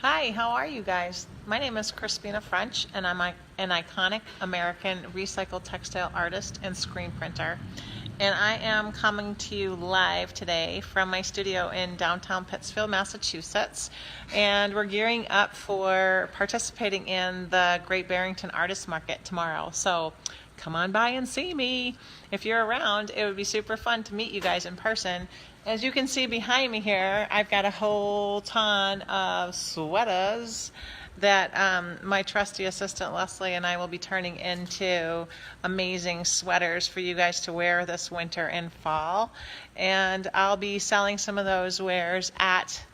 Hi, how are you guys? My name is Crispina French, and I'm an iconic American recycled textile artist and screen printer. And I am coming to you live today from my studio in downtown Pittsfield, Massachusetts. And we're gearing up for participating in the Great Barrington Artist Market tomorrow. So come on by and see me. If you're around, it would be super fun to meet you guys in person. As you can see behind me here, I've got a whole ton of sweaters that my trusty assistant Leslie and I will be turning into amazing sweaters for you guys to wear this winter and fall. And I'll be selling some of those wares at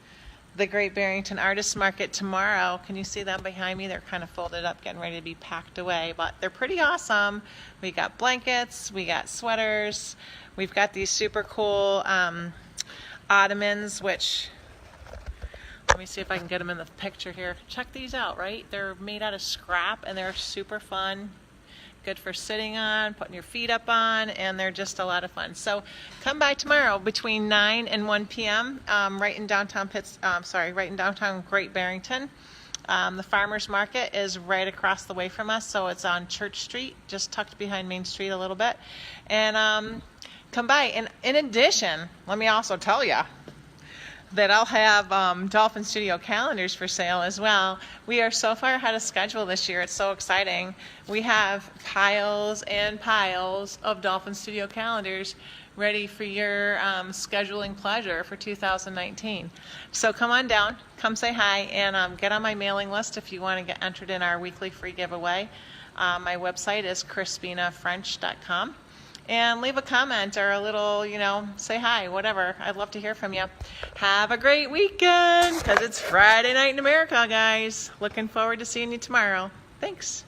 the Great Barrington Artist Market tomorrow. Can you see them behind me? They're kind of folded up, getting ready to be packed away, but they're pretty awesome. We got blankets, we got sweaters, we've got these super cool ottomans, which, let me see if I can get them in the picture here. Check these out, right? They're made out of scrap and they're super fun. Good for sitting on, putting your feet up on, and they're just a lot of fun. So come by tomorrow between 9 and 1 p.m. Right in downtown Great Barrington. The farmers market is right across the way from us, so it's on Church Street, just tucked behind Main Street a little bit. And come by. And in addition, let me also tell you that I'll have Dolphin Studio calendars for sale as well. We are so far ahead of schedule this year. It's so exciting. We have piles and piles of Dolphin Studio calendars ready for your scheduling pleasure for 2019. So come on down, come say hi, and get on my mailing list if you want to get entered in our weekly free giveaway. My website is crispinafrench.com. And leave a comment or a little, say hi, whatever. I'd love to hear from you. Have a great weekend, because it's Friday night in America, guys. Looking forward to seeing you tomorrow. Thanks.